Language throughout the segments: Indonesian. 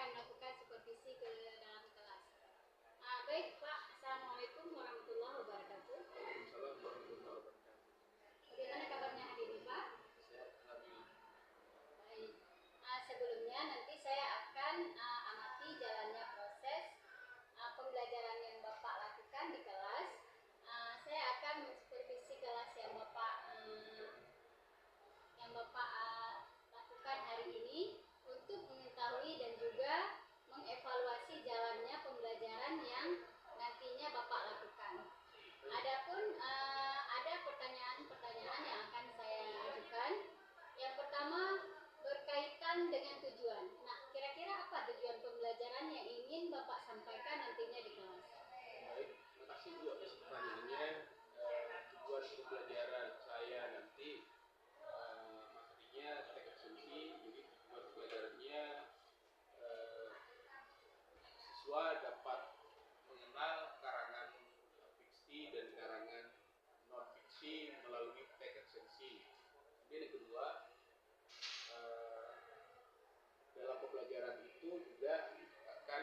akan melakukan supervisi ke dalam kelas. Baik Pak, Assalamualaikum warahmatullahi wabarakatuh. Waalaikumsalam warahmatullahi wabarakatuh. Bagaimana kabarnya hari ini Pak? Sehat, alhamdulillah. Baik. Sebelumnya nanti saya akan amati jalannya proses pembelajaran yang Bapak lakukan di kelas. Saya akan mensupervisi kelas yang Bapak lakukan hari ini untuk mengetahui dan juga mengevaluasi jalannya pembelajaran yang nantinya Bapak lakukan. Adapun ada pertanyaan-pertanyaan yang akan saya ajukan. Yang pertama berkaitan dengan tujuan. Nah, kira-kira apa tujuan pembelajaran yang ingin Bapak sampaikan nantinya di kelas? Baik, terima kasih Bu atas pertanyaannya. Tujuan pembelajaran saya nanti materinya teknik asumsi, jadi tujuan pembelajarannya siswa dapat mengenal karangan fiksi dan karangan non fiksi melalui teks ekstensi. Kemudian yang kedua, dalam pembelajaran itu juga akan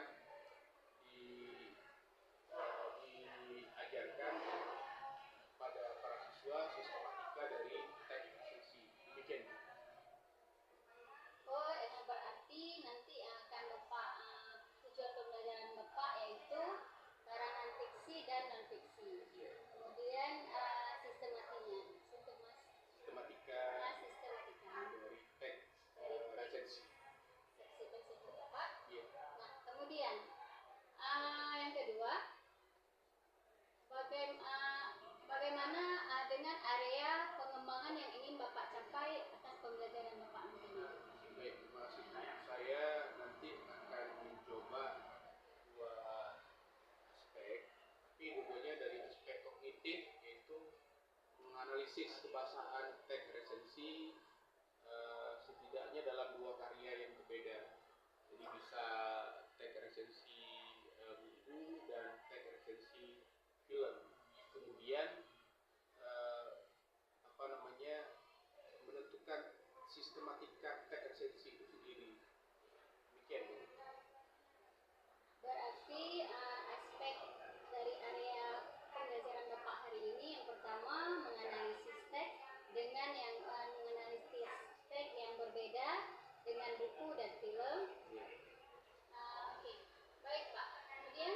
diajarkan pada para siswa sistematika dari teks ekstensi. Demikian. Oh, berarti nanti akan Bapak tujuan pembelajaran Bapak yaitu karangan fiksi dan non fiksi. Kemudian sistematika Dari teks ekstensi. seksi Bapak. Iya. Nah, kemudian yang kedua, bagaimana dengan area pengembangan yang ingin Bapak capai atas pembelajaran Bapak nantinya? Baik, terima kasih. Saya nanti akan mencoba dua aspek, tapi dua-duanya dari aspek kognitif, yaitu menganalisis kebahasaan teks resensi setidaknya dalam dua karya yang berbeda. Jadi bisa teks resensi buku dan teks resensi film. Kemudian menentukan sistematika teks resensi itu sendiri. Demikian. Berarti aspek dari area pembelajaran Bapak hari ini yang pertama menganalisis teks dengan yang menganalisis teks yang berbeda dengan buku dan film. Oke. Baik Pak. Kemudian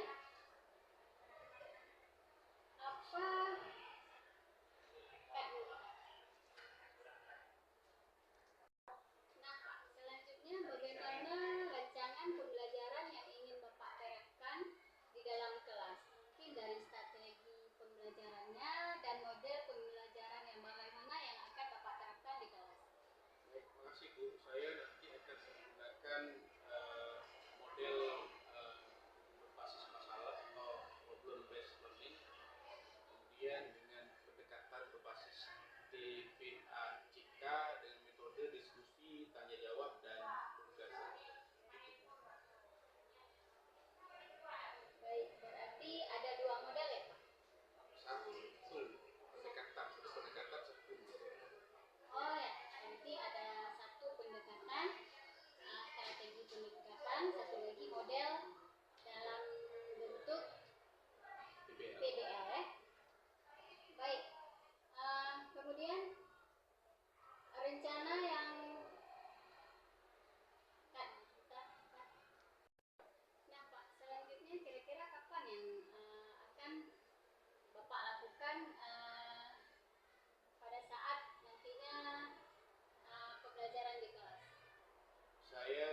apa Nah Pak, selanjutnya bagaimana rancangan pembelajaran yang ingin Bapak terapkan di dalam kelas? Mungkin dari strategi pembelajarannya dan model pembelajaran yang bagaimana yang akan Bapak terapkan di kelas. Baik, terima kasih Bu. Saya nanti akan menggunakan model berbasis masalah atau problem based learning. Kemudian dengan pendekatan berbasis TPA-CK dengan metode diskusi, tanya jawab dan penugasan. Baik, berarti ada dua model ya Pak? Satu pendekatan, satu. Oh ya, nanti ada satu pendekatan, strategi pendekatan, satu lagi model dalam bentuk PBL ya. Baik, kemudian rencana yang nah Pak, selanjutnya kira-kira kapan yang akan Bapak lakukan pada saat nantinya pembelajaran di kelas? Saya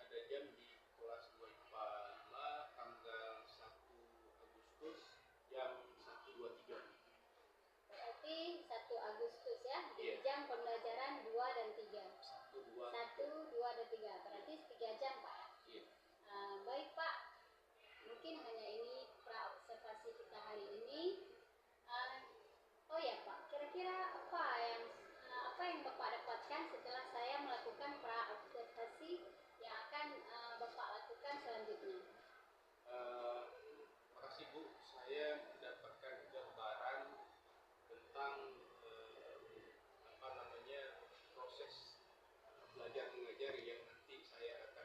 ada jam di kelas 2 IPA 5 tanggal 1 Agustus jam 1.23. Berarti 1 Agustus ya, di Iya. jam pembelajaran 2 dan 3. 1, 1, 2, dan 3. Berarti 3 jam Pak ya? Iya. Baik Pak, mungkin hanya ini pra-observasi kita hari ini. Oh ya Pak, kira-kira apa yang Bapak dapatkan setelah saya melakukan pra-observasi yang akan Bapak lakukan selanjutnya? Terima kasih Bu, saya mendapatkan gambaran tentang proses belajar mengajar yang nanti saya akan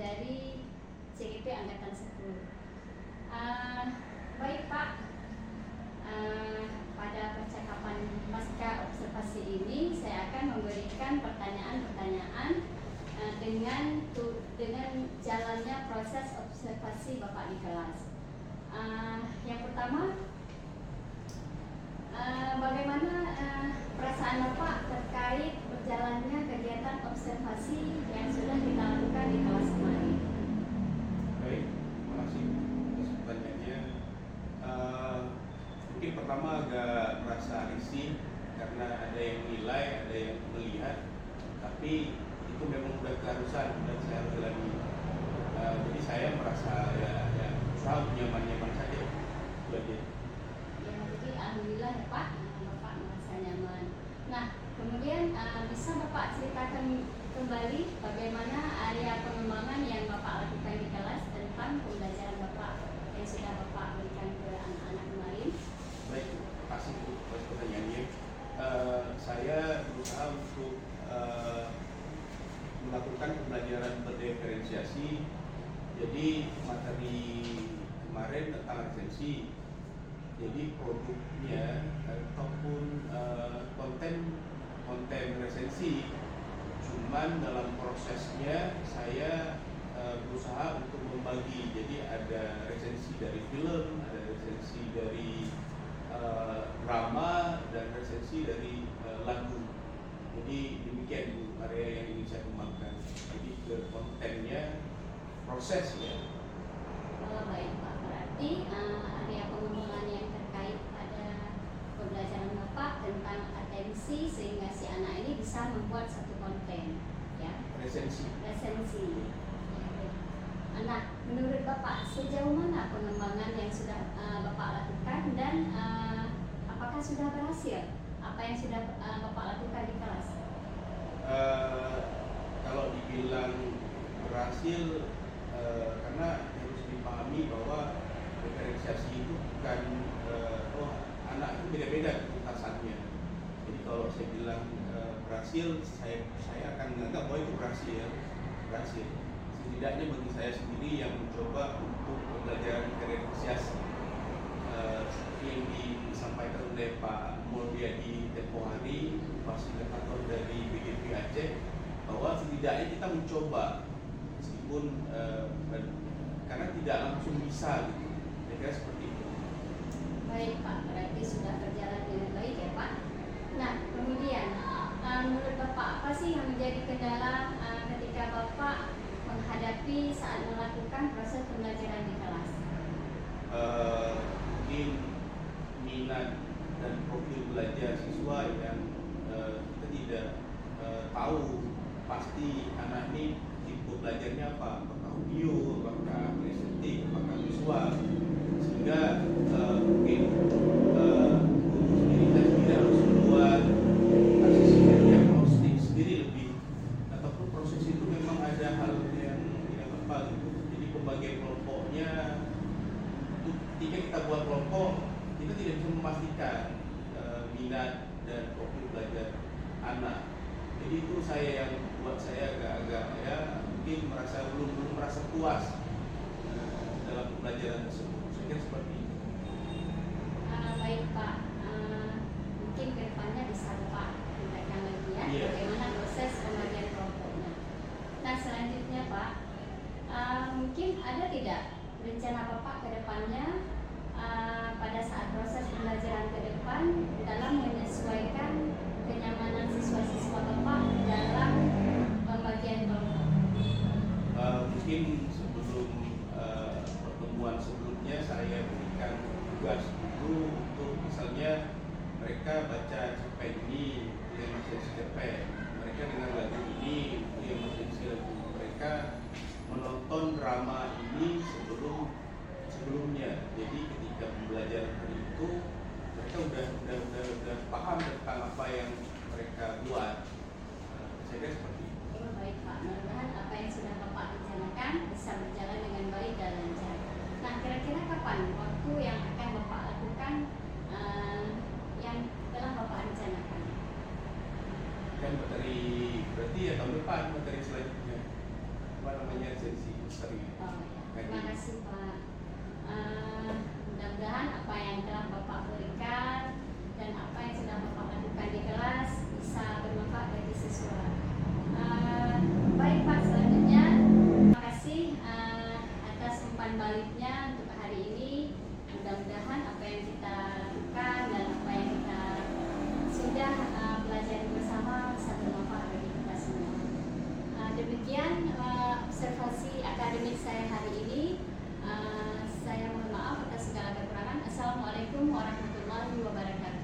dari CGP Angkatan 10. Baik Pak, pada percakapan pasca observasi ini saya akan memberikan pertanyaan-pertanyaan dengan jalannya proses observasi Bapak di kelas. Yang pertama, bagaimana perasaan Bapak terkait berjalannya kegiatan observasi yang sudah kita lakukan di kelas kemarin? Baik, terima kasih atas pertanyaannya. Mungkin pertama agak merasa risih karena ada yang nilai, ada yang melihat, tapi itu memang sudah keharusan dan saya harus jalani. Jadi saya merasa ya usaha nyaman-nyaman saja. Itu aja. Ya, jadi alhamdulillah ya Pak, Bapak merasa nyaman. Nah, kemudian bisa Bapak ceritakan kembali bagaimana area pengembangan yang Bapak lakukan di kelas tentang pembelajaran Bapak yang sudah Bapak berikan ke anak-anak kemarin? Baik, terima kasih atas pertanyaannya. Saya berusaha untuk melakukan pembelajaran berdiferensiasi. Jadi materi kemarin tentang resensi, jadi produknya ataupun konten resensi, cuman dalam prosesnya saya berusaha untuk membagi. Jadi ada resensi dari film, ada resensi dari drama, dan resensi dari lagu. Jadi demikian Bu area yang ingin saya kembangkan. Jadi ke kontennya, prosesnya. Baik Pak, berarti area pengembangan yang terkait pada pembelajaran Bapak tentang atensi sehingga si anak ini bisa membuat satu konten, ya. Resensi. Nah, menurut Bapak sejauh mana pengembangan yang sudah Bapak lakukan dan apakah sudah berhasil apa yang sudah Bapak lakukan di kelas? Kalau dibilang berhasil, karena harus dipahami bahwa diferensiasi itu bukan anak itu beda-beda tuntasannya. Jadi kalau saya bilang berhasil, saya akan menganggap bahwa itu berhasil. Setidaknya bagi saya sendiri yang mencoba untuk pembelajaran diferensiasi seperti yang disampaikan oleh Pak Mulya di tempo hari, fasilitator dari BGP Aceh, bahwa setidaknya kita mencoba meskipun karena tidak langsung bisa gitu. Saya kira seperti itu. Baik Pak, berarti sudah berjalan dengan baik ya Pak. Nah, kemudian menurut Bapak apa sih yang menjadi kendala ketika Bapak menghadapi saat melakukan proses pembelajaran di kelas? Mungkin minat dan profil belajar siswa yang kita tidak tahu pasti anak ini tipe belajarnya apa, apakah audio, apakah estetik, apakah visual, sehingga mungkin kita sendiri harus membuat asesmen diagnostik sendiri lebih, ataupun proses itu memang ada hal yang tidak apa gitu. Jadi pembagian kelompoknya, ketika kita buat kelompok, kita tidak bisa memastikan minat dan profil belajar anak. Jadi itu yang buat saya agak-agak mungkin belum merasa puas dalam pembelajaran tersebut. Saya kira seperti itu. Baik Pak, mungkin kedepannya bisa Bapak tingkatkan lagi ya, bagaimana proses pembagian kelompoknya. Nah, selanjutnya Pak, mungkin ada tidak rencana Bapak ke depannya pada saat proses pembelajaran ke depan dalam menyesuaikan kenyamanan siswa-siswa Bapak dalam pembagian kelompok? Mungkin sebelum pertemuan sebelumnya saya berikan tugas dulu untuk misalnya mereka baca cerpen ini yang masih cerpen, mereka dengar lagu ini yang masih lagu, mereka menonton drama ini sebelumnya. Jadi ketika pembelajaran hari itu mereka udah paham tentang apa yang mereka buat. Saya kira seperti itu. Baik Pak, mudah-mudahan apa yang sudah Bapak rencanakan bisa berjalan dengan baik dan lancar. Nah, kira-kira kapan waktu yang akan Bapak lakukan yang telah Bapak rencanakan? Kan materi berarti ya tahun depan materi selanjutnya. sesi booster ini. Oh, ya. Terima kasih Pak. Mudah-mudahan apa yang telah Bapak berikan dan apa yang sudah Bapak lakukan di kelas bisa bermanfaat bagi siswa. Baik Pak, selanjutnya terima kasih atas umpan baliknya untuk hari ini. Mudah-mudahan apa yang kita lakukan dan apa yang kita sudah pelajari bersama bisa bermanfaat bagi kita semua. Demikian observasi akademik saya hari ini. Saya mohon maaf atas segala kekurangan. Assalamualaikum warahmatullahi wabarakatuh.